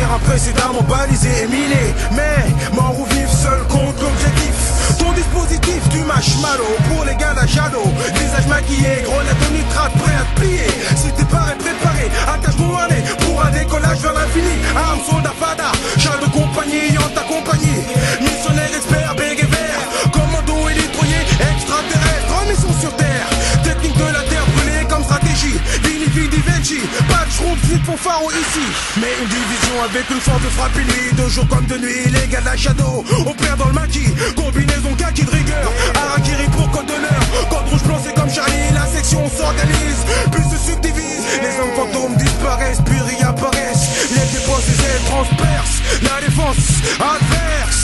terrain précédemment balisé et miné. Mais mort ou vif, seul compte l'objectif. Ton dispositif du marshmallow pour les gars d'Achado. Visage maquillé, grenade de nitrate prêt à te plier. Si t'es pas préparé, attache ton harnais pour un décollage vers l'infini. Arme, soldat, fada, char de compagnie en ta compagnie. Missionnaire, expert, bég et vert. Commando électroyé, extraterrestre, mission sur terre. Technique de la terre brûlée comme stratégie. Vini, vidi, veggie, pas de shroom, flip pour pharo ici. Mais une division avec une force de frappe unie. De jour comme de nuit, les gars de la Shadow. On perd dans le maquis, combinaison kaki de rigueur. Harakiri pour code d'honneur. Code rouge blanc c'est comme Charlie, la section s'organise. Puis se subdivise, les hommes fantômes disparaissent, puis réapparaissent. Les dépôts et ailes transpercent la défense adverse.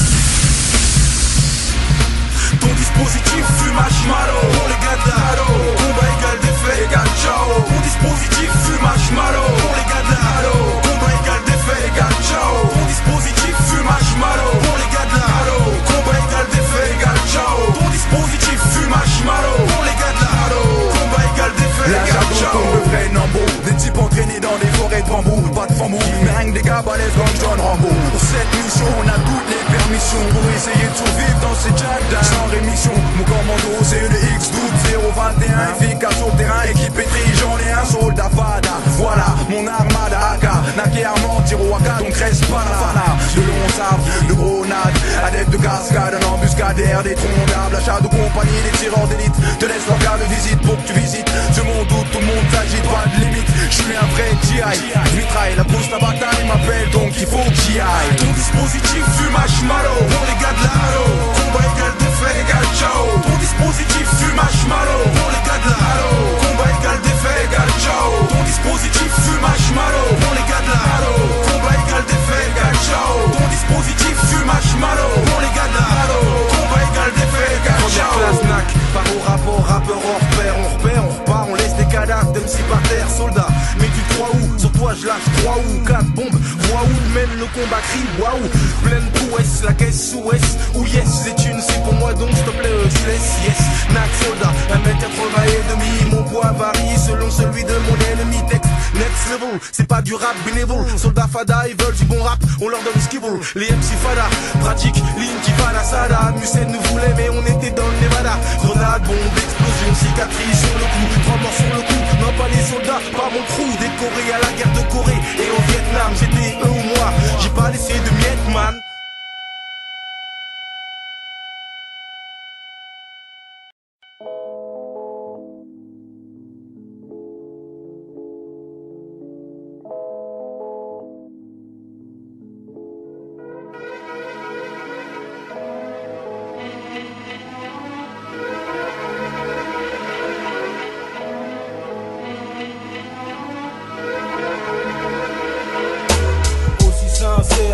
Ton dispositif fume marshmallow pour les gars de la Halo. Combat égal défait égal ciao. Ton dispositif fume marshmallow pour les gars de la Halo. Combat égal défait égal ciao. Ton dispositif fume marshmallow pour les gars de la Halo. Combat égal défait égal ciao. Ton dispositif fume marshmallow pour les gars de la Halo. Combat égal défait égal ciao. Le vrai Nambo, des types entraînés dans des forêts de bambou. Pas de fambou, mais rien que des gars balèzes comme John Rambo. Pour cette mission, on a toutes les permissions pour essayer de survivre dans ces jackdaws sans rémission. Mon commando c'est une X-12-021, efficace au terrain, équipé tri, j'en ai un soldat fada. Voilà mon armada AK, naqué armant, tiro AK, donc reste pas la fana. De longs sabres, de grenades, adeptes de cascade, un embuscadère, des troncs d'arbres, l'achat de compagnie, des tireurs d'élite. Te laisse leur carte de visite pour que tu visites ce monde où tout le monde s'agite, pas de limite. Je suis un vrai GI, je mitraille, la pousse la bataille m'appelle, donc il faut que j'y aille. Ton dispositif fume marshmallow pour les gars de la Halo. Combat égal défait égal ciao. Ton dispositif fume marshmallow pour les gars de la Halo. Combat égal défait égal ciao. Ton dispositif fume marshmallow pour les gars de la Halo. Combat égal défait égal ciao. Ton dispositif fume marshmallow pour les gars de la Halo. Combat égal défait égal ciao. Première classe NAC, par au rapport, rappeur hors pair. On repart, on laisse des cadavres d'MC par terre. Soldat, mais tu crois où? Sur toi je lâche 3 ou 4 bombes. Vois où mène le combat, crie waouh. Pleine prouesse, la caisse sous S. Ou yes, c'est une, c'est pour moi donc s'il te plaît tu laisses. Yes, NAC soldat, 1m80 et demi. Mon poids varie selon celui de mon ennemi. Texte next level, c'est pas du rap bénévole. Soldats fada, ils veulent du bon rap, on leur donne ce qu'ils veulent. Les MC fada, pratique, l'intifada, sada. Musen nous voulait mais on était dans le Nevada. Grenade, bombe, explosion, cicatrice sur le coup. 3 morts sur le coup, non pas les soldats, pas mon crew. Décoré à la guerre de Corée et au Vietnam, c'était eux ou moi. J'ai pas laissé de miettes man.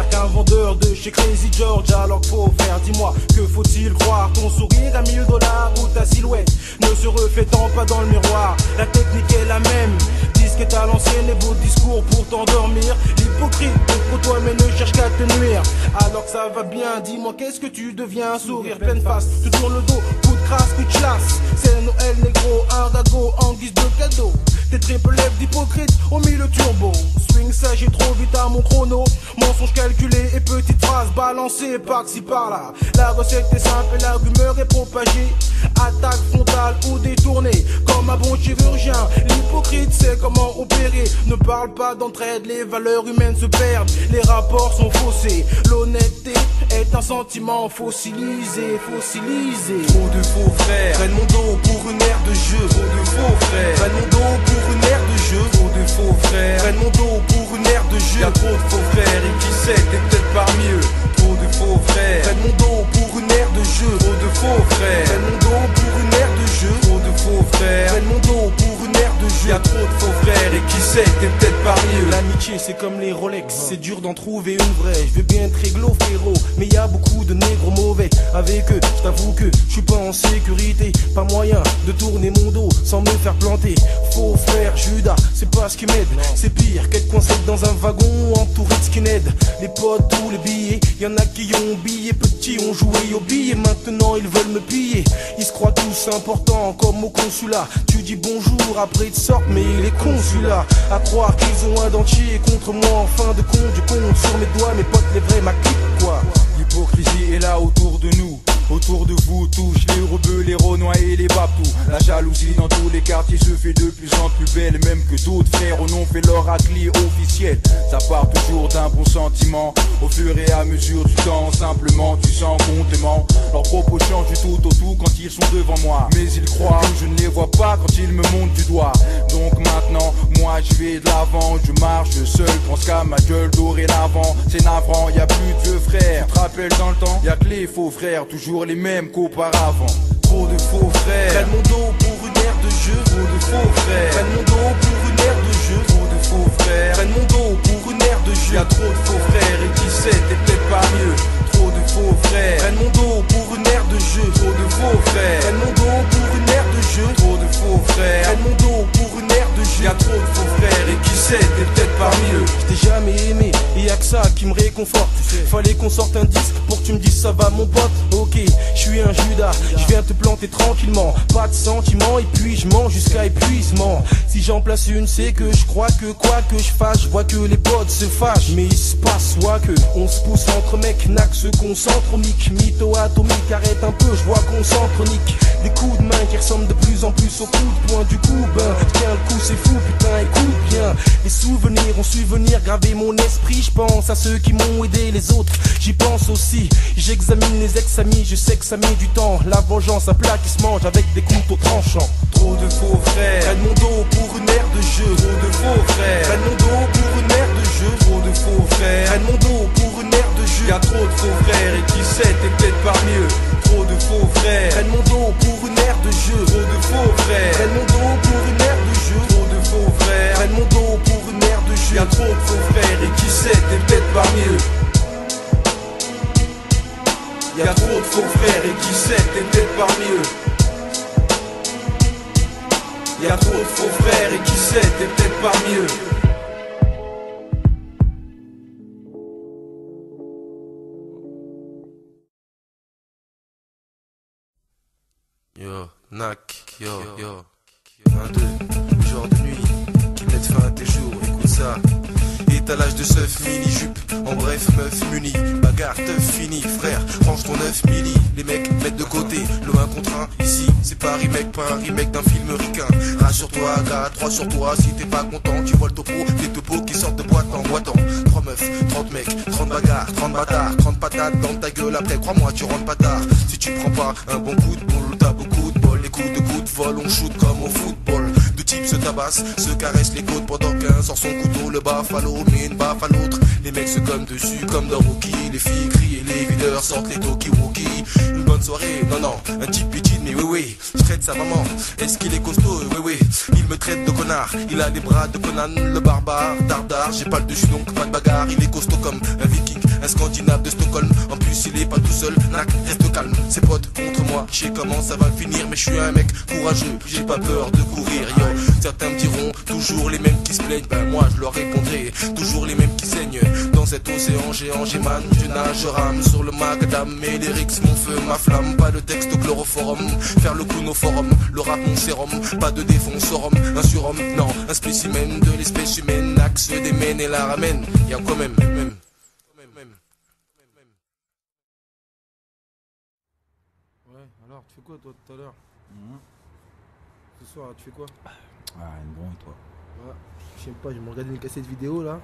Qu'un vendeur de chez Crazy George, alors faut faire, dis-moi, que faut-il croire? Ton sourire à 1000 $ ou ta silhouette ne se reflétant pas dans le miroir. La technique est la même, disque est à l'ancienne et beau discours pour t'endormir. L'hypocrite contre toi mais ne cherche qu'à te nuire. Alors que ça va bien, dis-moi qu'est-ce que tu deviens? Sourire pleine face, tu tournes le dos, coup de crasse, coup de chasse. C'est Noël négro, un ragot en guise de cadeau. Tes triples lèvres d'hypocrite ont mis le turbo. Swing s'agit trop vite à mon chrono. Mensonge calculé et petite phrase balancée par-ci par-là. La recette est simple et la rumeur est propagée. Attaque frontale ou détournée, comme un bon chirurgien. L'hypocrite sait comment opérer. Ne parle pas d'entraide, les valeurs humaines se perdent. Les rapports sont faussés. L'honnêteté est un sentiment fossilisé, fossilisé. Trop de faux frères prennent mon dos pour une ère de jeu. Trop de faux frères prennent mon dos pour une ère de jeu. Trop de faux frères prennent mon dos pour une ère de jeu. Y'a trop de faux frères et qui sait, t'es peut-être parmi eux. Trop de faux frères prennent mon dos pour une ère de jeu. Trop de faux frères prennent mon dos pour une ère de jeu. Trop de faux frères prennent mon dos pour une ère de jeu. Y'a trop de faux frères et qui sait, t'es peut-être parmi eux. L'amitié c'est comme les Rolex, c'est dur d'en trouver une vraie. Je veux bien être réglo frérot, mais y a beaucoup de négros mauvais. Avec eux, je t'avoue que je suis pas en sécurité. Pas moyen de tourner mon dos sans me faire planter. Faux frère Judas, c'est pas ce qui m'aide. C'est pire qu'être coincé dans un wagon entouré de skinhead. Les potes ou les billets, y'en a qui ont oublié. Petits ont joué au billet, maintenant ils veulent me piller. Ils se croient tous importants comme au consulat. Tu dis bonjour, après ils te sortent mais il est consulat. là à croire qu'ils ont un dentier contre moi. En fin de compte, je compte sur mes doigts, mes potes, les vrais, ma clique quoi. L'hypocrisie est là autour de nous, autour de vous touche les rebeux, les renois et les babtous. La jalousie dans tous les quartiers se fait de plus en plus belle, même que d'autres frères en ont fait leur raclée officielle. Ça part toujours d'un bon sentiment, au fur et à mesure du temps, simplement tu sens qu'on te ment. Leurs propos changent du tout au tout quand ils sont devant moi, mais ils croient que je ne les vois pas quand ils me montent du doigt. Donc maintenant, moi je vais de l'avant, je marche seul, pense qu'à ma gueule dorénavant. C'est navrant, y a plus de vieux frères, tu te rappelles dans le temps, y a que les faux frères, toujours les mêmes qu'auparavant. Trop de faux frères, prennent mon dos pour une aire de jeu. trop de faux frères, Prennent mon dos pour une aire de jeu. trop de faux frères. Prennent mon dos pour une aire de jeu. Y'a trop de faux frères et qui sait, t'es peut-être pas mieux. Trop de faux frères, Prennent mon dos pour une aire de jeu. trop de faux frères, Prennent mon dos pour une aire de jeu. trop de faux frères. Prennent mon dos pour une aire de jeu. Y'a trop de faux frères et qui sait, t'es peut-être pas mieux. Je t'ai jamais aimé, et y'a que ça qui me réconforte. Fallait qu'on sorte un disque pour que tu me dises ça va mon pote. Ok, je suis un Judas, je viens te planter tranquillement. Pas de sentiments et puis je mens jusqu'à épuisement. Si j'en place une, c'est que je crois que quoi que je fasse, je vois que les potes se fâchent. Mais il se passe soit que on se pousse entre mecs, nac se concentre au mic. Mytho atomique, arrête un peu, je vois qu'on s'entronique. Des coups de main qui ressemblent de plus en plus aux coups de poing. Du coup, ben, tiens le coup c'est fou, putain écoute bien. Les souvenirs ont su venir graver mon esprit. Je pense à ceux qui m'ont aidé, les autres, j'y pense aussi. J'examine les ex-amis, je sais que ça met du temps. La vengeance, un plat qui se mange avec des couteaux tranchants. Trop de faux frères, Prennent mon dos pour une aire de jeu. trop de faux frères, Prennent mon dos pour une aire de jeu. trop de faux frères. Prennent mon dos pour une aire de jeu. Y'a trop de faux frères et qui sait, t'es peut-être pas mieux. Trop de faux frères, Prennent mon dos pour une aire de jeu. trop de faux frères, Prennent mon dos pour une aire de jeu. trop de faux frères. Prennent mon dos pour une aire de jeu. Y'a trop de faux frères et qui sait, t'es peut-être pas mieux. Y'a trop de faux frères et qui sait, t'es peut-être pas mieux. Y'a trop de faux frères et qui sait, t'es peut-être pas mieux. Yo, Nak, yo. 22, genre de nuit, qui mettent fin à tes jours, écoute ça. Étalage de seuf, mini-jupe, en bref, meuf munie. Bagarre, teuf, fini, frère, range ton 9 milli. Les mecs mettent de côté, le 1 contre 1. Ici, c'est pas un remake, pas un remake d'un film ricain. Rassure-toi, gars, 3 sur toi, si t'es pas content, tu vois le topo, des topos qui sortent de boîte en boitant. 3 meufs, 30 mecs, 30 bagarres, 30 bâtards, 30 patates dans ta gueule, après crois-moi, tu rentres pas tard. Si tu prends pas un bon coup de boule, t'as beaucoup de bol. Les coups de vol, on shoot comme au football. Deux types se tabassent, se caressent les côtes pendant qu'un sort son couteau, le buffalo, mais une baffe à l'autre. Les mecs se cognent dessus comme dans Rocky, les filles crient et les videurs sortent les talkie-walkie. Une bonne soirée, non, un type pitide, mais oui, je traite sa maman. Est-ce qu'il est costaud? Oui, il me traite de connard. Il a les bras de Conan, le barbare, dardard. J'ai pas le dessus donc pas de bagarre. Il est costaud comme un viking, un scandinave de Stockholm. En plus il est pas tout seul, Nak, reste calme. Ses potes contre moi, je sais comment ça va finir. Mais je suis un mec courageux, j'ai pas peur de courir, yo. Certains me diront, toujours les mêmes qui se plaignent. Ben moi je leur répondrai, toujours les mêmes qui saignent. Dans cet océan géant j'émane, je nage, je rame sur le macadam. Mes lyrics, mon feu, ma flamme. Pas de texte au chloroforum, faire le coup au forum. Le rap mon sérum, pas de défonce au rhum. Un surhomme, non, un spécimen de l'espèce humaine. Axe démène et la ramène, y'a quand même. Ouais, alors tu fais quoi toi tout à l'heure? Ce soir tu fais quoi? Ah, une bonne toi. Ouais, je sais pas, je vais me regarder une cassette vidéo là.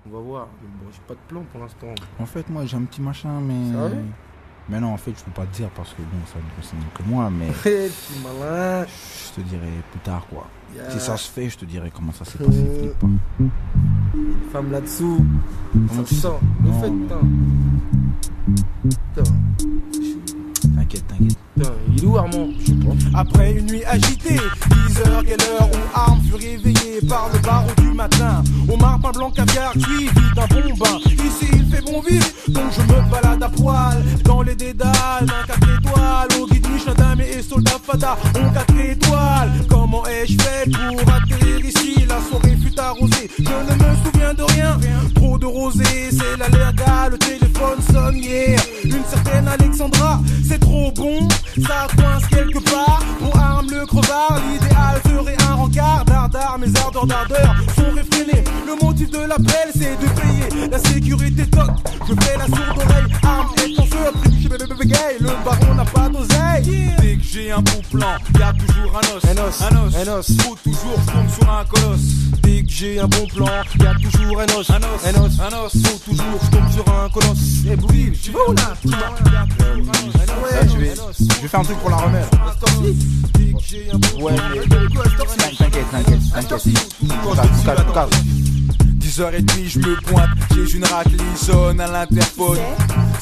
On va voir. Bon, j'ai pas de plan pour l'instant. En fait, moi j'ai un petit machin, mais. Sérieux? Mais non, en fait, je peux pas te dire parce que bon, ça ne concerne que moi, mais. Petit malin. Je te dirai plus tard quoi. Yeah. Si ça se fait, je te dirai comment ça s'est passé. Flippe pas. Femme là-dessous. Comment tu sens? Le fait, putain. T'inquiète. Putain, il est où Armand? Je sais pas. Après une nuit agitée, 10h, quelle heure on arme fut réveillé par le barreau du matin. Au pain blanc caviar suivi d'un bon bain. Ici il fait bon vivre, donc je me balade à poil dans les dédales d'un 4 étoiles. Au guide Michelin et soldat Fada ont 4 étoiles. Comment ai-je fait pour atterrir ici? La soirée fut arrosée, je ne me souviens de rien. Trop de rosée, c'est l'allerga, le téléphone sonne hier. Une certaine Alexandra, c'est trop bon, ça coince quelque part. Pour arme le crevard, l'idéal serait un rencard. dardard, mes ardeurs d'ardeur sont réfrénées. Le motif de l'appel c'est de payer la sécurité toc. Je fais la sourde oreille, arme et ton feu, chez bébé gay, le baron n'a pas d'oseille. Dès que j'ai un bon plan, y'a toujours un os. Un os. Faut toujours je tombe sur un colosse. Dès que j'ai un bon plan, y'a toujours un os. Faut toujours je tombe sur un colosse. Eh Bouille, tu vas où là? Ouais, je vais faire un truc pour la remettre. Ouais, mais t'inquiète. 10h30 je me pointe, j'ai une raclée, sonne à l'interphone.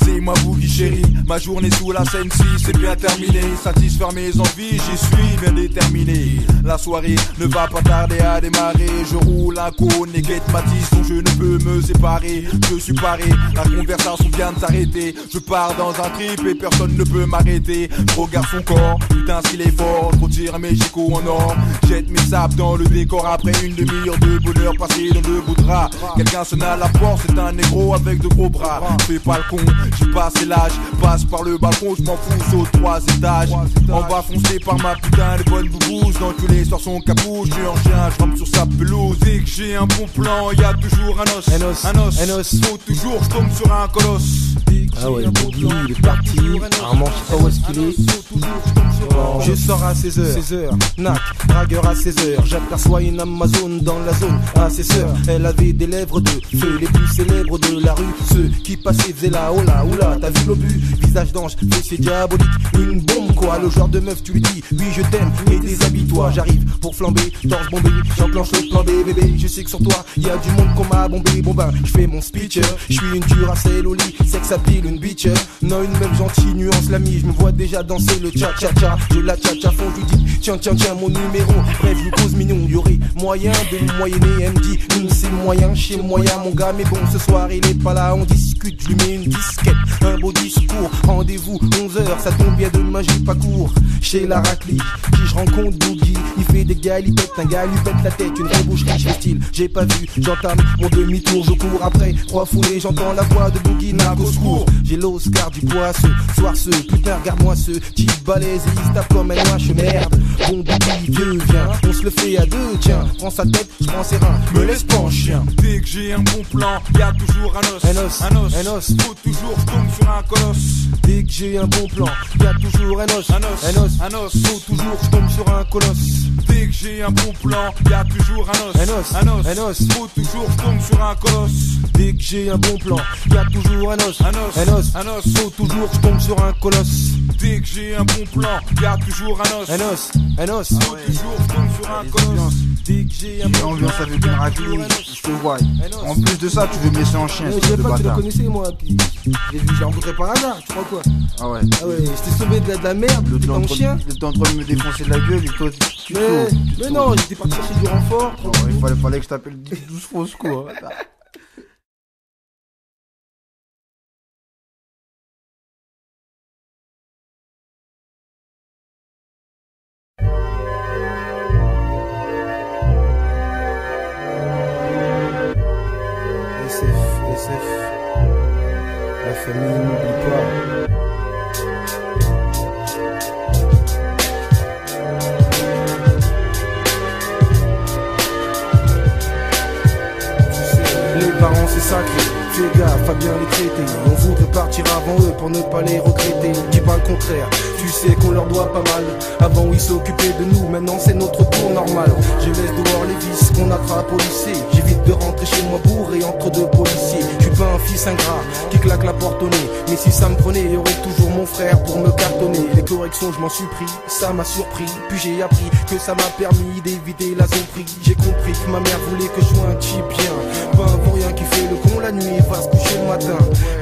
C'est moi Boogie chérie, ma journée sous la scène si c'est bien terminé. Satisfaire mes envies, j'y suis bien déterminé. La soirée ne va pas tarder à démarrer. Je roule un cône et guette Matisse dont je ne peux me séparer. Je suis paré, la conversation vient de s'arrêter. Je pars dans un trip et personne ne peut m'arrêter. Je regarde son corps, putain s'il est fort. Trop tire mes chicots en or. Jette mes sapes dans le décor après une demi-heure de bonheur passé dans le bout de drap. Quelqu'un sonne à la porte, c'est un négro avec de gros bras. Fais pas le con, j'ai passé l'âge. Passe par le balcon, je m'en fous, saute 3 étages. On va foncer par ma putain de bonne boubouse. Dans tous les soirs son capuche, je suis en chien, je rampe sur sa pelouse. Dès que j'ai un bon plan, y'a toujours un os. Faut toujours je tombe sur un colosse. Ah ouais, Boogie, il est parti. Apparemment, je sais pas où est-ce qu'il est. Je sors à 16h, Nac, dragueur à 16h. J'aperçois une Amazone dans la zone à ses sœurs. Elle avait des lèvres de feu, les plus célèbres de la rue. Ceux qui passaient faisaient la hola, oula, t'as vu l'obus, visage d'ange, fessier diabolique. Une bombe quoi, le genre de meuf tu lui dis, oui je t'aime, et déshabille-toi. J'arrive pour flamber, torse bombé, j'enclenche le plan B, bébé. Je sais que sur toi, y a du monde qu'on m'a bombé. Bon ben, je fais mon speech, je suis une Duracell au lit, sexe à pile, une bitch. Non, une même gentille nuance l'ami, je me vois déjà danser le cha-cha-cha. Je la cha-cha fond, je lui dis, tiens, mon numéro. Bref, je lui cause mignon, y'aurait moyen de me moyenner. Elle me dit, c'est moyen, chez moyen mon gars. Mais bon, ce soir il est pas là, on discute, je lui mets une disquette, un beau discours. Rendez-vous 11h, ça tombe bien demain, j'ai pas cours. Chez la raclie, qui je rencontre Boogie, il fait des galipettes, un gars lui pète la tête, une vraie boucherie, je fais style, j'ai pas vu, j'entame mon demi-tour, je cours après 3 foulées, j'entends la voix de Boogie, narc au secours. J'ai l'Oscar du poids, ce soir ce putain, regarde-moi ce type balèze et il se tape comme un noix, merde. Bon Boogie, vieux, viens, on se le fait à deux, tiens, prends sa tête, je prends ses reins, me laisse pas en chien. Dès que j'ai un bon plan, y'a toujours un os. Faut toujours je tombe sur un colosse. Dès que j'ai un bon plan, y'a toujours un os. Faut toujours je tombe sur un colosse. Dès que j'ai un bon plan, y'a toujours un os. Faut toujours je tombe sur un colosse. Dès que j'ai un bon plan, y'a toujours un os. Faut toujours je tombe sur un colosse. Dès que j'ai un bon plan, y'a toujours un os. Faut toujours je tombe sur un colosse. Dès que j'ai un bon plan, ambiance avec une raclée, je te vois. En plus de ça, tu veux me laisser en chien. Je savais pas que tu le connaissais moi. Puis j'ai rencontré par hasard, tu crois quoi? Ah ouais, je t'ai sauvé de la merde, t'étais en chien. T'étais en train de me défoncer de la gueule et toi tu mais non, j'étais parti chercher du renfort. Il fallait que je t'appelle 12 fausses quoi. SF, la famille n'oublie pas. Les parents c'est sacré, fais gaffe à bien les traiter. On voudrait partir avant eux pour ne pas les regretter. Dis pas le contraire, tu sais qu'on leur doit pas mal. Avant ils s'occupaient de nous, maintenant c'est notre tour normal. Je laisse dehors les vices qu'on attrape au lycée. J'évite de rentrer chez moi bourré entre deux policiers. Je suis pas un fils ingrat qui claque la porte au nez. Mais si ça me prenait, y aurait toujours mon frère pour me cartonner. Les corrections je m'en suis pris, ça m'a surpris. Puis j'ai appris que ça m'a permis d'éviter la zombie. J'ai compris que ma mère voulait que je sois un type bien, pas un vaurien qui fait le con la nuit et va se coucher le matin.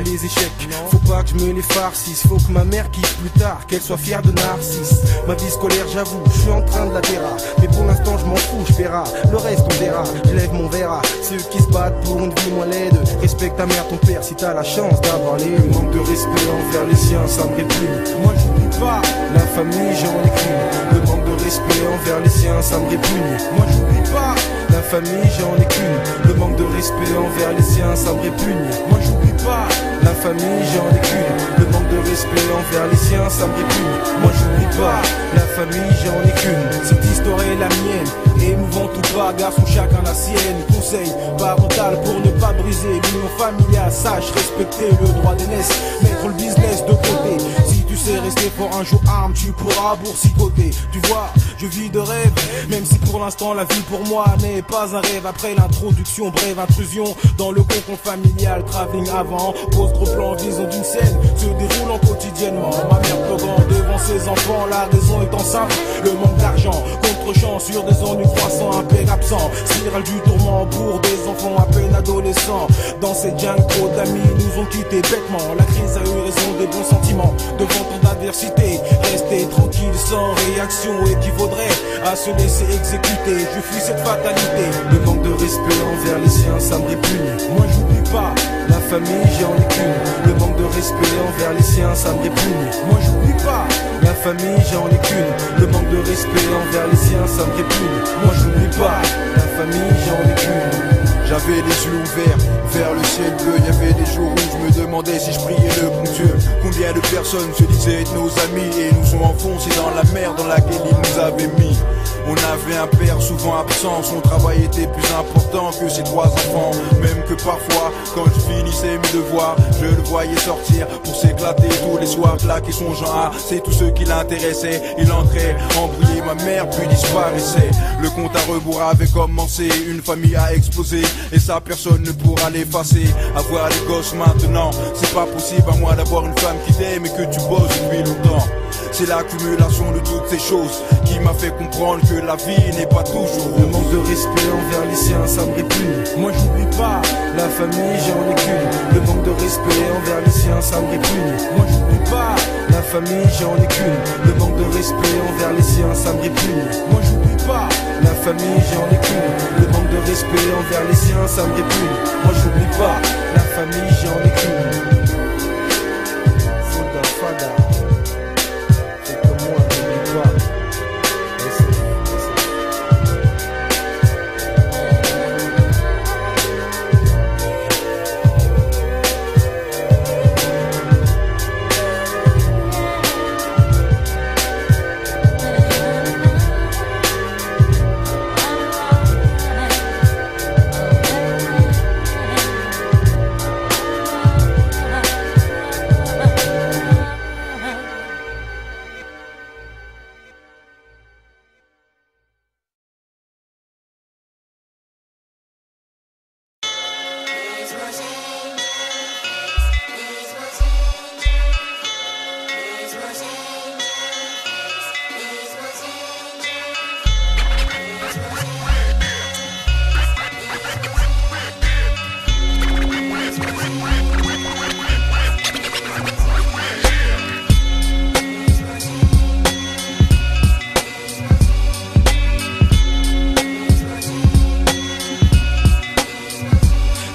Les échecs, faut pas que je me les farcisse. Faut que ma mère kiffe plus tard, qu'elle soit fière de Narcisse. Ma vie scolaire j'avoue, je suis en train de la terra. Mais pour l'instant je m'en fous, je verrai. Le reste on verra, je lève mon verre à ceux qui se battent pour une vie moins laide. Respecte ta mère, ton père si t'as la chance d'avoir les. Le manque de respect envers les siens, ça me répugne. Moi j'oublie pas, la famille j'en ai cru. Le manque de respect envers les siens, ça me répugne. Moi j'oublie pas, la famille j'en ai qu'une. Le manque de respect envers les siens, ça me répugne. Moi j'oublie pas, la famille j'en ai qu'une. Le manque de respect envers les siens, ça me répugne. Moi j'oublie pas, la famille j'en ai qu'une. Cette histoire est la mienne, émouvante ou pas, garçon chacun la sienne. Conseil parental pour ne pas briser l'union familiale. Sache respecter le droit d'aînesse, mettre le business de côté. Si tu sais rester fort un jour arme, tu pourras boursicoter. Tu vois, je vis de rêve, même si pour l'instant la vie pour moi n'est pas un rêve. Après l'introduction, brève intrusion dans le cocon familial. Travelling avant, pose gros plan, vision d'une scène se déroulant quotidiennement. Ma mère pleurant devant ses enfants, la raison étant simple, le manque d'argent. Contre-champ sur des ennuis croissants, un père absent. Spirale du tourment pour des enfants à peine adolescents. Dans cette jungle, trop d'amis nous ont quittés bêtement. La crise a eu raison des bons sentiments. Devant tant d'adversité, rester tranquille sans réaction équivaudrait à se laisser exécuter. Je fuis cette fatalité. Le manque de respect envers les siens, ça me répugne. Moi j'oublie pas, la famille j'en ai qu'une. Le manque de respect envers les siens, ça me répugne. Moi j'oublie pas, la famille j'en ai qu'une. Le manque de respect envers les siens, ça me répugne. Moi j'oublie pas, la famille j'en ai qu'une. J'avais les yeux ouverts vers le ciel bleu. Il y avait des jours où je me demandais si je priais le bon Dieu. Combien de personnes se disaient être nos amis et nous ont enfoncés dans la mer dans laquelle ils nous avaient mis. On avait un père souvent absent, son travail était plus important que ses 3 enfants. Même que parfois, quand je finissais mes devoirs, je le voyais sortir pour s'éclater tous les soirs, claquer son genre A, c'est tout ce qui l'intéressait. Il entrait, embrouillait ma mère, puis disparaissait. Le compte à rebours avait commencé, une famille a explosé, et ça personne ne pourra l'effacer. Avoir des gosses maintenant, c'est pas possible à moins d'avoir une femme qui t'aime et que tu bosses depuis longtemps. C'est l'accumulation de toutes ces choses qui m'a fait comprendre que la vie n'est pas toujours le manque de respect envers les siens, ça me répugne. Moi j'oublie pas, la famille j'en ai qu'une. Le manque de respect envers les siens, ça me répugne. Moi j'oublie pas, la famille j'en ai qu'une. Le manque de respect envers les siens, ça me répugne. Moi j'oublie pas, la famille j'en ai qu'une. Le manque de respect envers les siens, ça me répugne. Moi j'oublie pas, la famille j'en ai qu'une. Foda fada.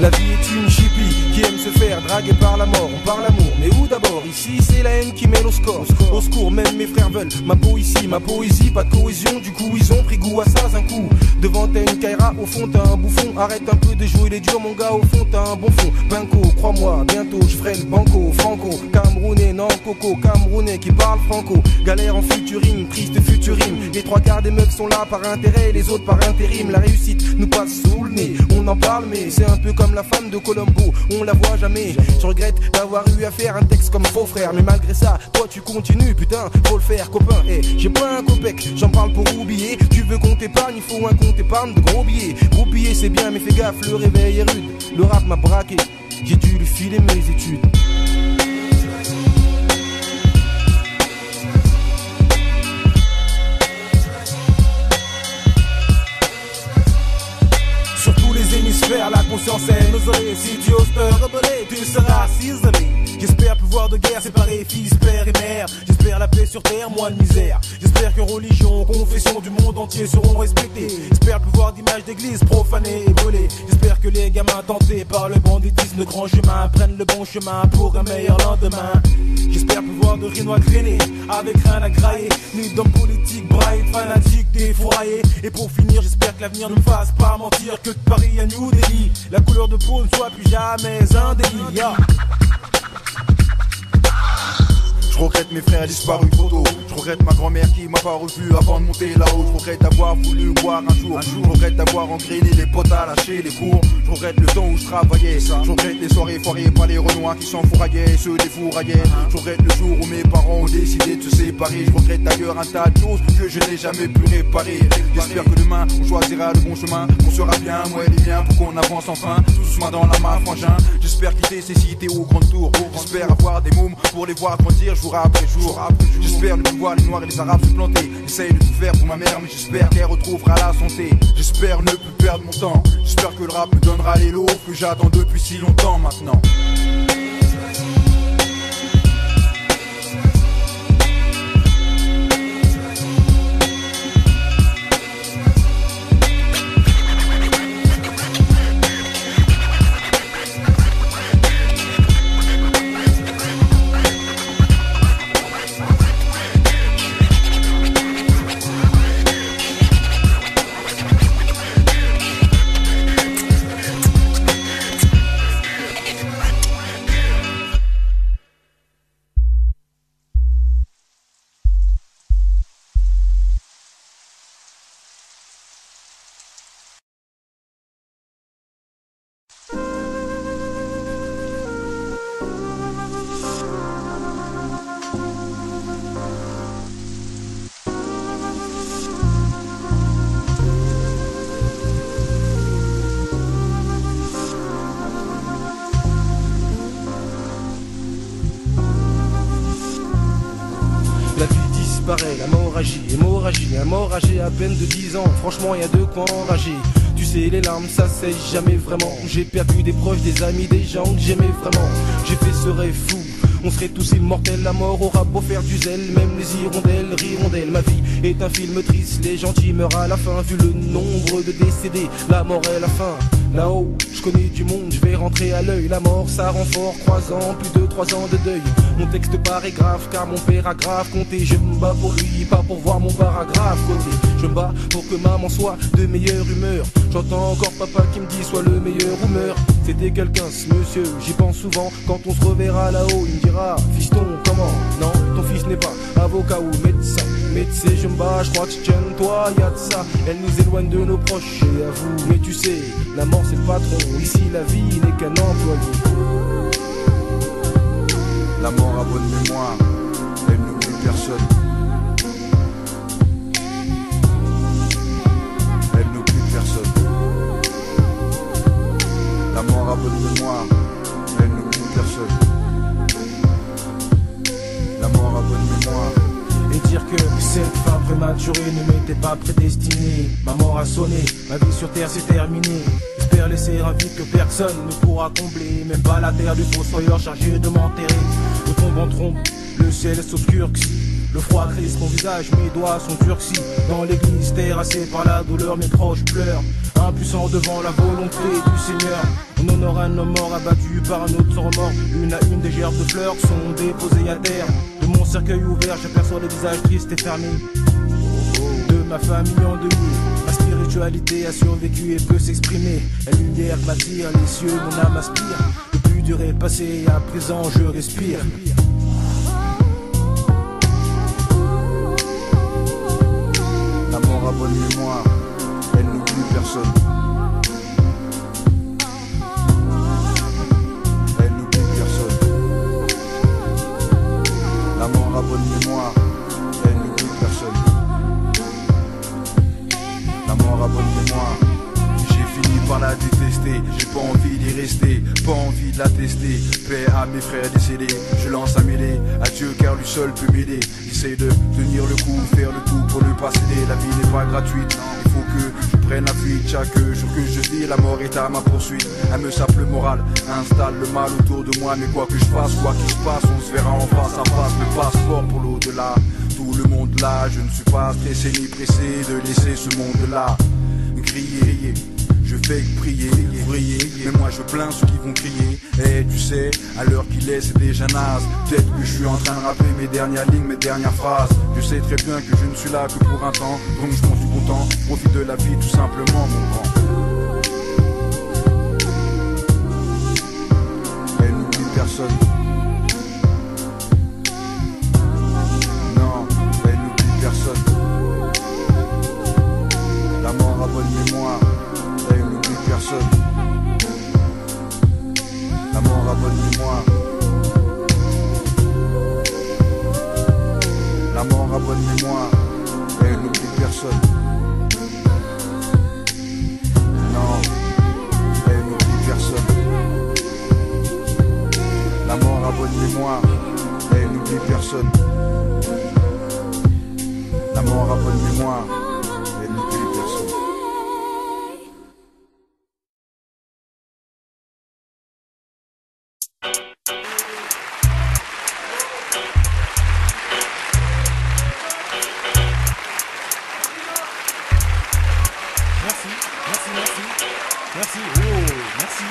La vie est une chipie qui aime se faire draguer par la mort. On parle amour, mais où d'abord? Ici c'est la haine qui mène au score. Au secours, même mes frères veulent ma peau ici, ma poésie, pas de cohésion. Du coup ils ont pris goût à ça un coup. Devant t'as une Kaira, au fond t'as un bouffon. Arrête un peu de jouer les durs mon gars, au fond t'as un bon fond. Banco, crois-moi, bientôt je ferai le banco. Franco, Camerounais, non coco, Camerounais qui parle franco. Galère en futurine, triste futurine. Les 3/4 des meufs sont là par intérêt, les autres par intérim. La réussite nous passe sous le nez, on en parle mais c'est un peu comme la femme de Colombo, on la voit jamais. Je regrette d'avoir eu à faire un texte comme faux frère, mais malgré ça, toi tu continues, putain, faut le faire copain. Et j'ai pas un copec, j'en parle pour oublier. Tu veux qu'on t'épargne, il faut un compte épargne de gros billets. Gros billets c'est bien mais fais gaffe, le réveil est rude. Le rap m'a braqué, j'ai dû lui filer mes études. Hémisphère, la conscience est nausée. Si tu oses te rebeller, tu seras ciselé. J'espère pouvoir de guerre séparer fils, père et mère. J'espère la paix sur terre, moins de misère. J'espère que religion, confession du monde entier seront respectées. J'espère le pouvoir d'image d'église profanée et brûlée. J'espère que les gamins tentés par le banditisme de grand chemin prennent le bon chemin pour un meilleur lendemain. J'espère pouvoir de rinois traîner avec rien à grailler, ni d'hommes politiques braillés, fanatiques défouraillés. Et pour finir, j'espère que l'avenir ne me fasse pas mentir, que de Paris à New Delhi, la couleur de peau ne soit plus jamais un délit. Je regrette mes frères disparus trop tôt. Je regrette ma grand-mère qui m'a pas revu avant de monter là-haut. Je regrette d'avoir voulu boire un jour. Je regrette d'avoir engrainé les potes à lâcher les cours. Je regrette le temps où je travaillais. Je regrette les soirées foirées par les renois qui s'enfouraillaient et se défouraillaient. Je regrette le jour où mes parents ont décidé de se séparer. Je regrette d'ailleurs un tas de choses que je n'ai jamais pu réparer. J'espère que demain on choisira le bon chemin, qu'on sera bien, moi et les miens, pour qu'on avance enfin tous main dans la main, frangin. J'espère quitter ces cités aux grandes tours. J'espère avoir des mômes pour les voir grandir jour après jour. J'espère ne plus voir les noirs et les arabes se planter. J'essaye de tout faire pour ma mère, mais j'espère qu'elle retrouvera la santé. J'espère ne plus perdre mon temps. J'espère que le rap me donnera les lots que j'attends depuis si longtemps maintenant. Hémorragie à peine de 10 ans, franchement y a de quoi enrager. Tu sais les larmes ça sèche jamais vraiment. J'ai perdu des proches, des amis, des gens que j'aimais vraiment. J'ai fait ce rêve fou, on serait tous immortels. La mort aura beau faire du zèle, même les hirondelles riront d'elle. Ma vie est un film triste, les gentils meurent à la fin. Vu le nombre de décédés, la mort est la fin. Là-haut, je connais du monde, je vais rentrer à l'œil. La mort, ça rend fort, 3 ans, plus de 3 ans de deuil. Mon texte paraît grave, car mon père a grave compté. Je me bats pour lui, pas pour voir mon paragraphe côté. Je me bats pour que maman soit de meilleure humeur. J'entends encore papa qui me dit sois le meilleur ou meurs. C'était quelqu'un ce monsieur, j'y pense souvent. Quand on se reverra là-haut, il me dira fiston, comment? Non, ton fils n'est pas avocat ou médecin. Médecin, je me bats, je crois que je toi, y'a de ça. Elle nous éloigne de nos proches, et à vous. Mais tu sais, la mort c'est le patron, ici la vie n'est qu'un employé. La mort a bonne mémoire, elle n'oublie personne. Elle n'oublie personne. La mort a bonne mémoire, elle n'oublie personne. La mort a bonne mémoire. Et dire que cette fin prématurée ne m'était pas prédestinée. Ma mort a sonné, ma vie sur terre s'est terminée. J'espère laisser un vide que personne ne pourra combler. Même pas la terre du fossoyeur chargé de m'enterrer. De tombe en trompe, le ciel s'obscurcit. Le froid crisse mon visage, mes doigts sont turcis. Dans l'église terrassée par la douleur, mes proches pleurent. Impuissants devant la volonté du Seigneur. On honore un homme mort abattu par un autre remords. Une à une des gerbes de fleurs sont déposées à terre. De mon cercueil ouvert, j'aperçois le visage triste et fermé de ma famille endeuillée. Ma spiritualité a survécu et peut s'exprimer. La lumière m'attire, les cieux, mon âme aspire. Le plus dur est passé, à présent je respire. La mort a bonne mémoire, elle n'oublie personne. Elle n'oublie personne. La mort a bonne mémoire, elle n'oublie personne. La mort a bonne mémoire. J'ai fini par la détester, j'ai pas envie d'y rester, pas envie de la tester. Paix à mes frères décédés, je lance un mêlée à Dieu car lui seul peut m'aider. J'essaye de tenir le coup, faire le tout pour ne pas céder. La vie n'est pas gratuite, il faut que je prenne la fuite. Chaque jour que je vis, la mort est à ma poursuite. Elle me sape le moral, installe le mal autour de moi. Mais quoi que je fasse, quoi qu'il se passe, on se verra en face à face. Le passeport pour l'au-delà, là. Je ne suis pas stressé ni pressé de laisser ce monde-là griller. Je fais prier, briller, mais moi je plains ceux qui vont crier. Et tu sais, à l'heure qu'il est, c'est déjà naze. Peut-être que je suis en train de rappeler mes dernières lignes, mes dernières phrases. Je sais très bien que je ne suis là que pour un temps, donc je m'en suis content. Profite de la vie tout simplement, mon grand. Elle n'oublie personne. Non, elle n'oublie personne. La mort a bonne mémoire. Elle n'oublie personne. La mort a bonne mémoire. La mort a bonne mémoire. Elle n'oublie personne. Non, elle n'oublie personne. La mort a bonne mémoire. Elle n'oublie personne. La mort a bonne mémoire. Elle n'oublie personne. Merci, oh, merci.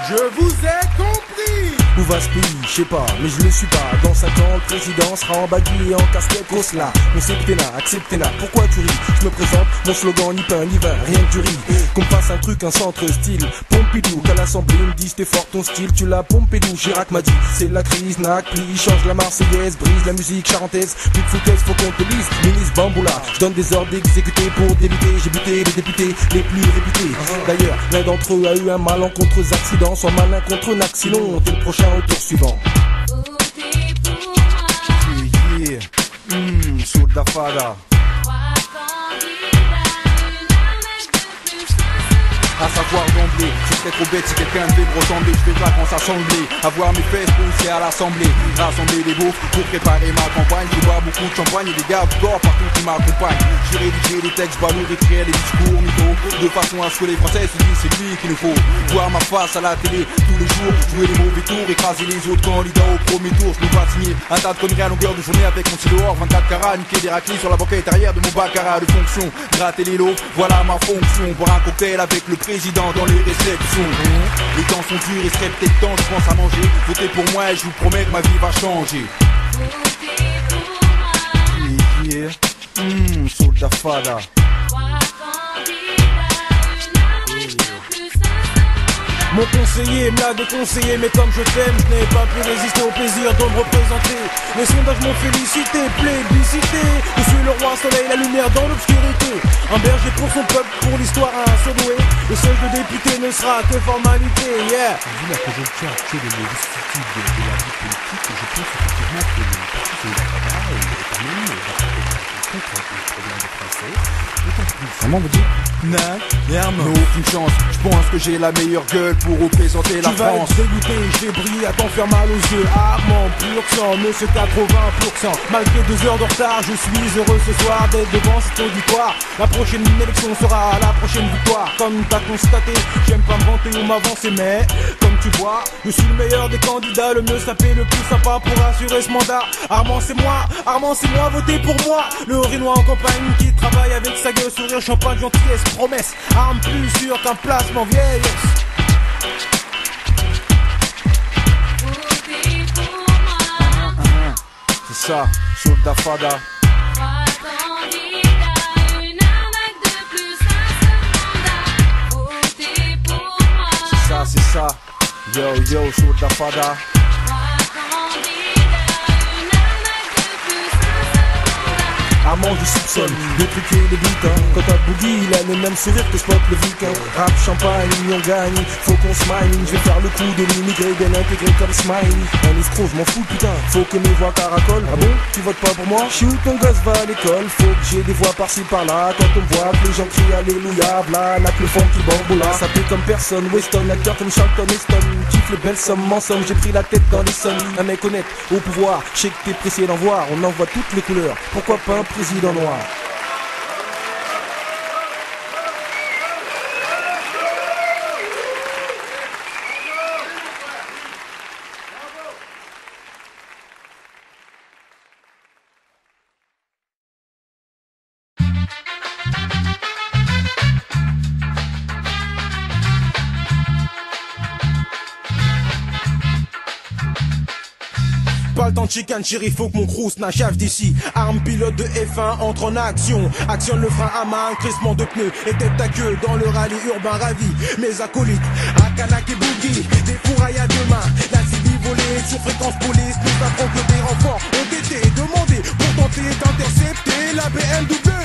Je vous ai compris. Où va ce pays, je sais pas, mais je le suis pas. Dans 5 ans, le président sera en baggy et en casquette grosse là. On sait que t'es là, acceptez-la, pourquoi tu ris? Je me présente, mon slogan ni pain ni vin, rien que du riz. Qu'on me fasse un truc, un centre style Pompidou, qu'à l'assemblée ils me disent t'es fort ton style, tu l'as Pompidou. Chirac m'a dit, c'est la crise, nac, plie, change la Marseillaise, brise la musique charentaise. Plus de foutaise, faut qu'on te lise, ministre Bamboula. Je donne des ordres d'exécuter pour débiter. J'ai buté les députés les plus réputés. D'ailleurs, l'un d'entre eux a eu un malencontreux accident. Soit malin contre un accident, t'es le prochain au tour suivant. Soda Fada. À savoir d'emblée, je serais trop bête si quelqu'un devait me ressembler. Je fais pas quand ça semblait avoir mes fesses poussées à l'assemblée. Rassembler des beaufs pour préparer ma campagne. Je bois beaucoup de champagne et des gardes corps partout qui m'accompagnent. J'ai rédigé des textes balourds, écrire des discours mythos, de façon à ce que les Français se disent c'est lui qu'il nous faut. Voir ma face à la télé tous les jours, jouer les mauvais tours, écraser les autres candidats au premier tour. Je me vois signer un tas de conneries à longueur de journée avec mon stylo hors 24 carats, niquer des raclis sur la banquette arrière de mon baccarat de fonction. Gratter les lots, voilà ma fonction. Boire un cocktail avec le président dans les réceptions. Les temps sont durs, il serait peut-être temps, je pense à manger. Votez pour moi et je vous promets que ma vie va changer. Yeah, Soda Fada. Mon conseiller me l'a déconseillé, mais comme je t'aime, je n'ai pas pu résister au plaisir de me représenter. Les sondages m'ont félicité, plébiscité. Je suis le roi soleil, la lumière dans l'obscurité. Un berger pour son peuple, pour l'histoire un surdoué. Le siège de député ne sera que formalité, yeah. Vu la conjoncture actuelle et les vicissitudes de la vie politique, je pense effectivement que le parti Soda Fada est quand même contre les problèmes des Français. Vraiment vous dites Non, aucune chance. Je pense que j'ai la meilleure gueule pour représenter la France. Tu vas être dégoûté, je vais briller à t'en faire mal aux yeux. Armand, pur sang, monsieur 80%. Malgré 2 heures de retard, je suis heureux ce soir d'être devant cet auditoire. La prochaine élection sera la prochaine victoire. Comme t'as constaté, j'aime pas me vanter ou m'avancer, mais comme tu vois, je suis le meilleur des candidats, le mieux sapé, le plus sympa pour assurer ce mandat. Armand c'est moi, votez pour moi. Le Rinois en campagne qui travaille avec sa gueule, sourire, champagne, gentillesse, promesse. Arme plus sûre qu'un placement vieillesse. C'est ça, Soda Fada. C'est ça, yo, Soda Fada. Armand je soupçonne de truquer des beats hein. Quand t'as Boogie il a le même sourire que Spot le Viking. Rap, champagne, on gagne, faut qu'on smile. Je vais faire le coup de l'immigré bien intégré comme Smile. Un escroc je m'en fous putain, faut que mes voix caracolent. Ah bon, tu votes pas pour moi? Chou ton gosse va à l'école, faut que j'ai des voix par-ci par-là. Quand on me voit que les gens crient alléluia, bla, n'a que le fond qui bamboula. Ça fait comme personne, Weston, acteur comme Charlton Heston. Kiffe les belles sommes, en somme, j'ai pris la tête dans les sommes. Un mec honnête, au pouvoir, je sais que t'es pressé d'en voir. On en voit toutes les couleurs, pourquoi pas un président noir? pas le temps de chicane, chérie, faut que mon crew snachave d'ici. Arme pilote de F1 entre en action. Actionne le frein à main, crissement de pneus et tête ta queue dans le rallye urbain ravi. Mes acolytes, Akanak et Boogie, des fourrailles à deux mains. La CB volée sur fréquence police, nous apprend que des renforts ont été demandés pour tenter d'intercepter la BMW.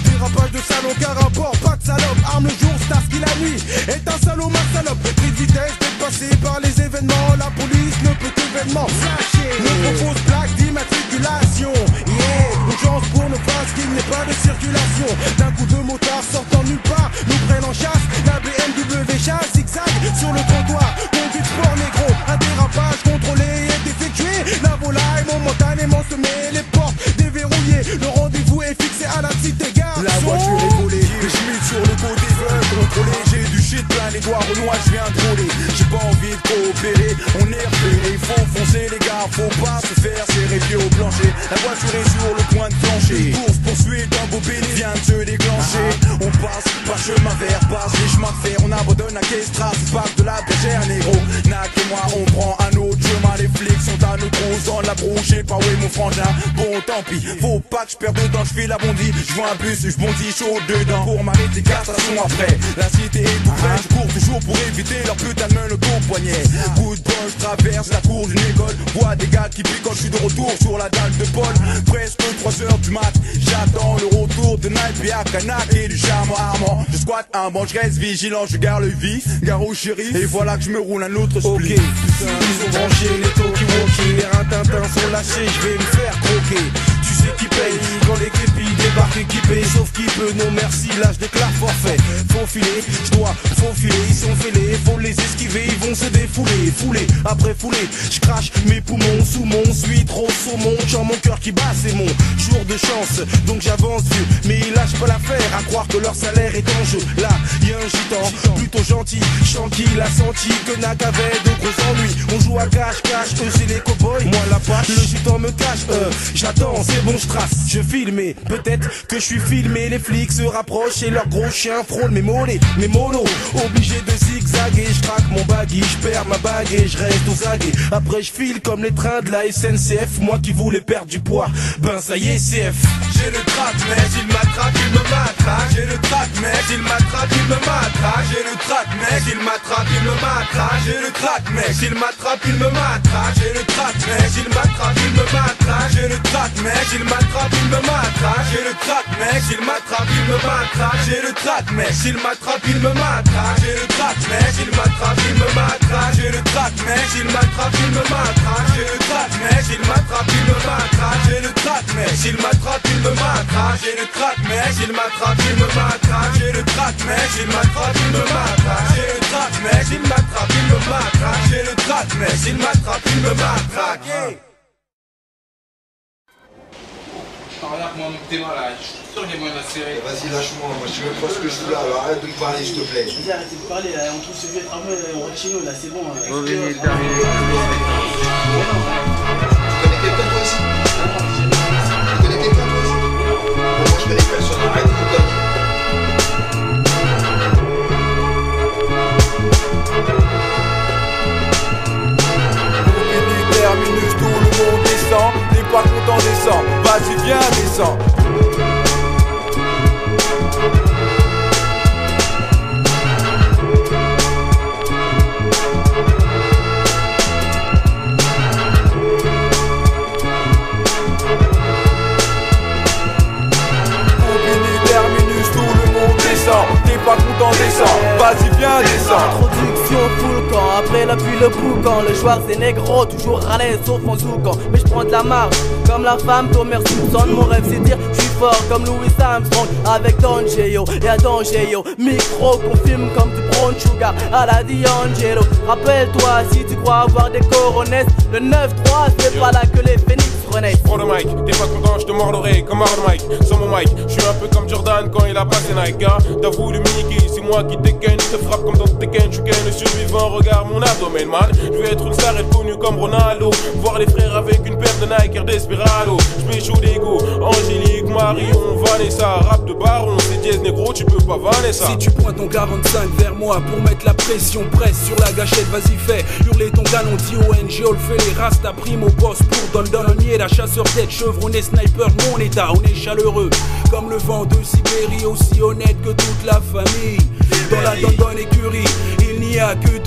Dérapage de salon, car rapport, pas de salope. Arme le jour, Starsky la nuit. Est un salaud, ma salope. Pris de vitesse, dépassé par les événements. La police ne peut qu'événement flasher. Nous propose plaque d'immatriculation. Yeah, urgence pour nos passes qu'il n'y ait pas de circulation. D'un coup de motard sortant nulle part, nous prennent en chasse. La BMW chasse, zigzag sur le trottoir. Conduite sport négro, un dérapage contrôlé est effectué. La volaille momentanément se met, les portes déverrouillées. Le rendez-vous est fixé à la cité garçon. La voiture est volée, les chemises sur le côté veulent contrôler. J'ai du shit plein les doigts, Renoir, je viens de rouler. J'ai pas envie de coopérer, on est repéré. Faut foncer les gars, faut pas se faire serrer pieds au plancher. La voiture est sur le point de flancher. Course poursuite, un beau pénis vient de se déclencher. On passe par chemin vert, passe les chemins de fer. On abandonne la Kestra, c'est pas de la bergère négro. Nak et moi on prend un autre chemin. Les flics sont à nos trousses dans la brouche. J'ai pas où est mon frangin, bon tant pis. Faut pas que je perde de temps, je file à bondi. Je vois un bus, je bondis chaud dedans. Pour m'arrêter car stations après. La cité est tout près, je cours toujours pour éviter leur putain de menottes au poignet. Coup de poing, je traverse la cour d'une école. Vois des gars qui piquent quand je suis de retour sur la dalle de Paul. Presque 3h du mat, j'attends le retour de Night et Akanak et du charme armant. Je squatte un banc, je reste vigilant, je garde le vif, gare au shérif. Et voilà que je me roule un autre split. Ok, ils ont branché les talkie-walkie. Les rintintins sont lâchés, je vais me faire croquer. Tu sais qui paye quand les képis débarquent équipés. Sauf qui peut, non merci, là je déclare forfait. Faut filer, je dois faufiler. Ils sont fêlés, faut les esquiver. Ils vont se défouler, fouler, après fouler. Je crache mes poumons sous mon huître au saumon. Genre mon cœur qui bat, c'est mon jour de chance. Donc j'avance vieux, mais ils lâchent pas l'affaire. À croire que leur salaire est en jeu. Là, y'a un gitan, plutôt gentil. Tranquille, a senti que Nak avait de gros ennuis. On joue à cache-cache, eux c'est les cow-boys. Moi la pâche, le gitan me cache. J'attends, c'est bon, je trace. Je filme et peut-être que je suis filmé. Les flics se rapprochent et leurs gros chiens frôlent mes mollets, mes monos. Obligé de zigzaguer, je craque mon baggy, je perds ma bague et je reste aux aguets. Après je file comme les trains de la SNCF. Moi qui voulais perdre du poids, ben ça y est CF. J'ai le trac mais il m'attrape, il me matraque. J'ai le trac mais il m'attrape, il me matraque. J'ai le trac mais il m'attrape, il me matraque. J'ai le trac mais il m'attrape, il me matraque. J'ai le trac mais il m'attrape, il me matraque. J'ai le trac mais il m'attrape, il me matraque. J'ai le trac mais il m'attrape, il me matraque. J'ai le trac mais il m'attrape, il me matraque. J'ai le trac mais il m'attrape, il me matraque. J'ai le trac mais il m'attrape, il me matraque. J'ai le trac mais il m'attrape, il me matraque. J'ai le trac mais il m'attrape, il me matraque. J'ai le trac mais il m'attrape, il me matraque. J'ai le trac mais il m'attrape, il me matraque. J'ai le trac mais il m'attrape, il me matraque. J'ai le trac mais il m'attrape, il me matraque. Regarde-moi mon téma là, je suis sûr qu'il y a moyen de la serrer. Vas-y, lâche-moi, moi je sais même pas ce que je fous là, alors arrête de me parler s'il te plaît. Vas-y, arrêtez de parler, on trouve ce vieux tramway, on rentre chez nous là, c'est bon. Tu connais quelqu'un toi aussi? Tu connais quelqu'un toi aussi? Bon, moi je connais personne, arrête de me donner. Terminus, tout le monde descend. T'es pas content, descend. Vas-y, viens, descends. Terminus, tout le monde descend. T'es pas content, descend. Vas-y, viens, descends. Introduction full camp, après la pluie le boucan. Le joueur c'est négro, toujours à l'aise sauf en zoukan. Mais je prends de la marge, comme la femme Thomas Simpson. Mon rêve c'est dire je suis fort comme Louis Armstrong. Avec Don Geo et à Don Geo. Micro qu'on filme comme du brown sugar à la D'Angelo. Rappelle-toi si tu crois avoir des coronesses. Le 9-3 c'est pas là que les phénix renaissent. Prends le mic, t'es pas content, je te mords l'oreille comme Hard Mike. Sur mon mic, je suis un peu comme Jordan quand il a passé Nike. Gars, t'avoues le Mickey, c'est moi qui t'éken. Je te frappe comme dans Tekken, je gagne le survivant. Regarde mon abdomen, man. Je vais être une star et connu comme Ronaldo. Voir les frères avec une paire de Nike, Air Desperado. J'mets chaud d'ego, Angélique, Marion, Vanessa. Rap de baron, c'est dièse négro, tu peux pas vanner ça. Si tu pointes ton 45 vers moi pour mettre la pression, presse sur la gâchette, vas-y fais hurler ton canon, D.O.N.G. on le fait les Rasta primo boss pour Don Don. On y est la chasseur tête, chevronné, sniper de mon état. On est chaleureux comme le vent de Sibérie, aussi honnête que toute la famille. Dans la Don Don écurie, il n'y a que 2%.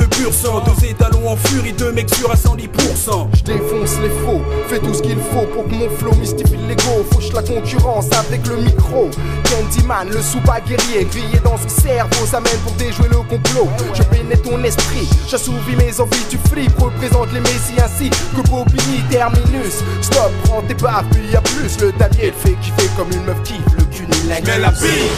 Deux étalons en furie, deux mecs sûrs à 110%. Je défonce les faux, fais tout ce qu'il faut pour que mon flow mystifie l'ego. Fauche la concurrence avec le micro. Candyman, le sous-bas guerrier, grillé dans son cerveau, ça mène pour déjouer le complot. Je pénètre ton esprit, j'assouvis mes envies, tu flippes, représente les messies ainsi que Bobigny, terminus. Stop, prends tes baffes, puis y'a plus. Le damier le fait kiffer comme une meuf kiffe, le cul ni la gueule. Mais la bille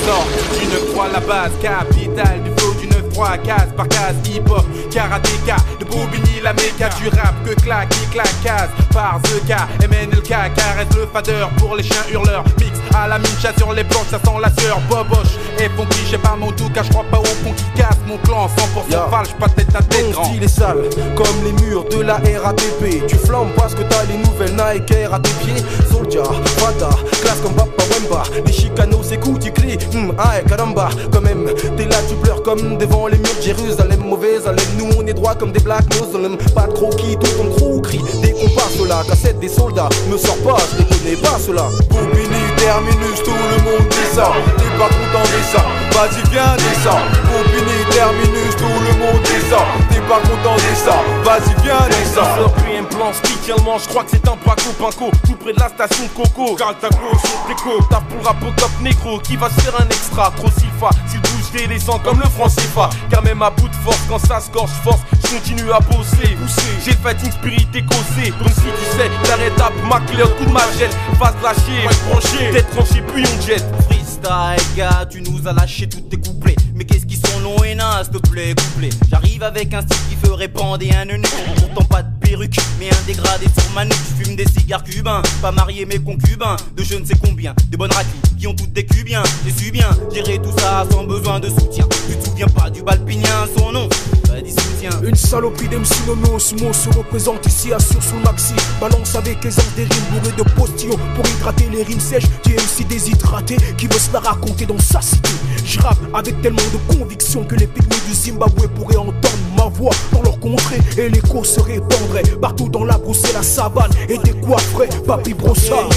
sort du 9-3 la base, capitale du flow du 9-3, case par case, hip-hop, karatéka, de Bobigny la méca, du rap que claque, qui claque, case par The K, MNLK, caresse le fader pour les chiens hurleurs, mix à la mincha sur les planches, ça sent la sueur, boboche et funky, j'sais pas mon tout cas, j'crois pas au pont qui casse mon clan, 100% falche, pas tête à tête grand. Ton style est sale, comme les murs de la RATP. Tu flammes parce que t'as les nouvelles Nike Air à tes pieds. Soldier, Fata, classe comme Papa Wemba. Les chicanos s'écoutent, tu cries, aïe caramba. Quand même, t'es là, tu pleures comme devant les murs de Jérusalem. Mauvaise haleine, nous on est droit comme des black muslims. Pas de croquis, tout ton crew crie. Dès qu'on passe là, cassette des soldats. Me sors pas, je les connais pas ceux-là. Bobigny, terminus, tout le monde dit ça. T'es pas content de ça, vas-y viens dis ça. Bobigny, terminus, tout le monde dit ça. T'es pas content de ça, vas-y viens dis ça. Puis un plan spécialement, je crois que c'est un Paco, tout près de la station de Coco. Carl Taco, sur Déco, tape pour le rap au top négro. Qui va se faire un extra, trop silfa. S'il bouge des descend comme le franc CFA. Car même à bout de force, quand ça score, force, je continue à bosser. J'ai le fighting spirit écossais. Donc si tu sais, t'arrêtes à ma clé, coup de magel. Face lâcher, branché, tête tranchée, puis on jet. Freestyle, gars, tu nous as lâché tous tes couplets. Mais qu'est-ce qu'ils sont longs et nains, s'il te plaît, couplets. J'arrive avec un style qui ferait bander un eunuque. Pourtant pas de perruque, mais un dégradé sur ma nuque. Je fume des cigares cubains, pas marié mais concubins. De je ne sais combien, des bonnes raclis qui ont toutes des cubiens. J'ai su bien gérer tout ça sans besoin de soutien. Tu te souviens pas du balpinien, son nom? Pas dit soutien. Une saloperie d'MC Nono, ce mot se représente ici, assure sous le maxi. Balance avec les angles des rimes bourrées de postillons pour hydrater les rimes sèches du MC déshydraté qui veut se la raconter dans sa cité. Je rappe avec tellement de conviction que les pygmées du Zimbabwe pourraient entendre ma voix dans leur contrée et l'écho se répandrait partout dans la brousse et la savane et des coiffres papy brossard.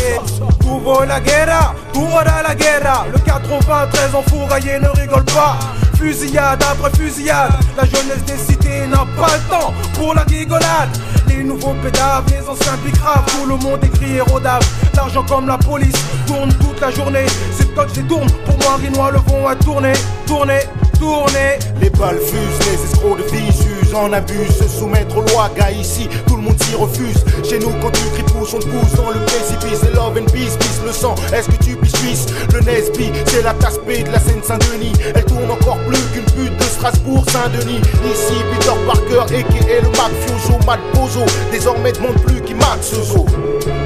Pour la guerra, la guerra. Le 93 enfouraillé ne rigole pas. Fusillade après fusillade, la jeunesse des cités n'a pas le temps pour la rigolade. Les nouveaux pédaves, les anciens bicraves, tout le monde écrit et rodave. L'argent comme la police tourne toute la journée. Ces coachs détournent, pour moi Rinois le vont à tourner, tourner, tourner. Les balles fusent, les escrocs de vie jugent, en abusent, se soumettre aux lois, gars ici, tout le monde s'y refuse. Chez nous quand tu tripouches, on te pousse dans le précipice. C'est love and peace, peace le sang, est-ce que tu pisses? Le Nesby, c'est la tasse P de la Seine-Saint-Denis. Elle tourne encore plus qu'une pute de Strasbourg, Saint-Denis. Ici, Peter Parker, a.k.a. le mafioso, Mad Bozo. Désormais demande plus qui mate ce zoo.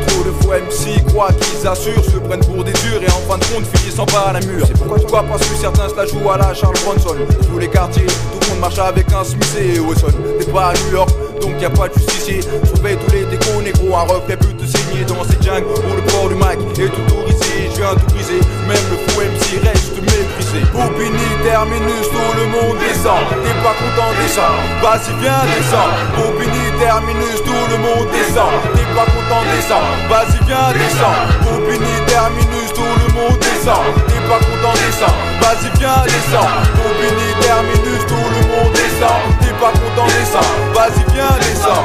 Trop de faux MC croient qu'ils assurent, se prennent pour des durs et en fin de compte finissent en bas à la mur. C'est pourquoi parce que certains se la jouent à la Charles Bronson. Dans tous les quartiers, tout le monde marche avec un Smith et Wesson. T'es pas à New York, donc y'a pas de justicier. Surveille tous les décos négros, un reflet peut te saigner dans ces jungles où le port du Mac est autorisé. Je viens tout briser, même le faux MC reste méprisé. Bobigny, terminus, tout le monde descend. T'es pas content de ça, vas-y viens descend. Bobigny, terminus, tout le monde descend. T'es pas content de ça, vas-y viens descend. Bobigny, terminus, tout le monde descend. T'es pas content de ça, vas-y viens descend. Bobigny, terminus, tout le monde descend. T'es pas content de ça, vas-y viens descend.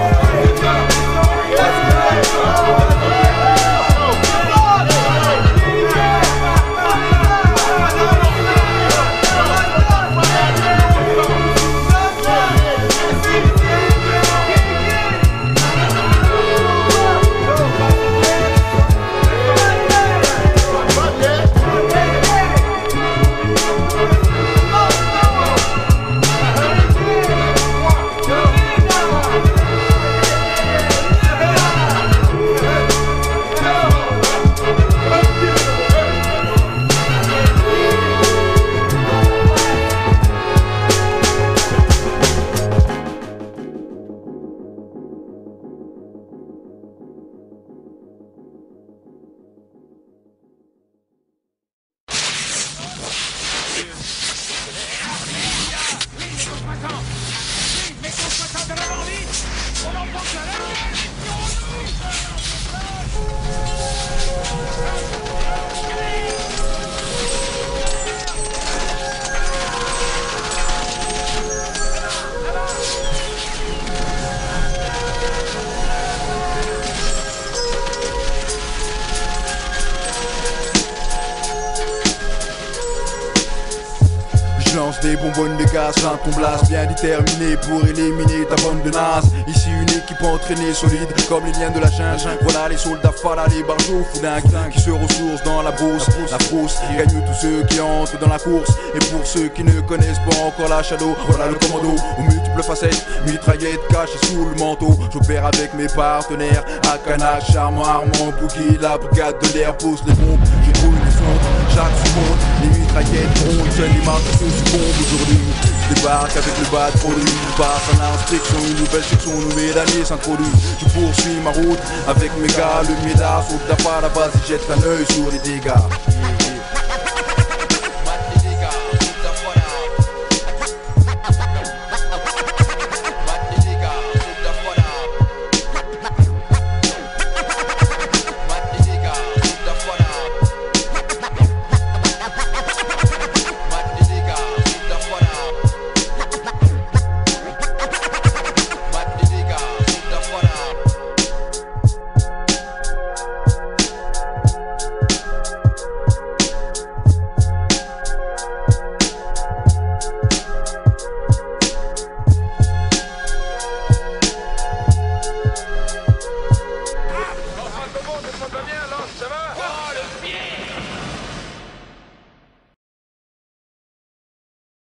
des bonbonnes de gaz, j'en ton blast bien déterminé pour éliminer ta bande de naze. Ici une équipe entraînée solide comme les liens de la jungle. Voilà les soldats fada, les barjots foudingues qui se ressourcent dans la brousse. La frousse gagne tous ceux qui entrent dans la course. Et pour ceux qui ne connaissent pas encore la Shadow, voilà le commando aux multiples facettes, mitraillette cachée sous le manteau. J'opère avec mes partenaires, Akana, Charmant, Armand, Boogie, la brigade de l'air pousse les bombes. Je brouille les sondes, chaque seconde, les mitraillettes grondent, seuls les marques se succombent aujourd'hui. Je débarque avec le bas de produit, je passe en inspection, une nouvelle section, nouvelle année s'introduit. Je poursuis ma route avec mes gars, le médas, sauf ta pas la base, ils jettent un œil sur les dégâts.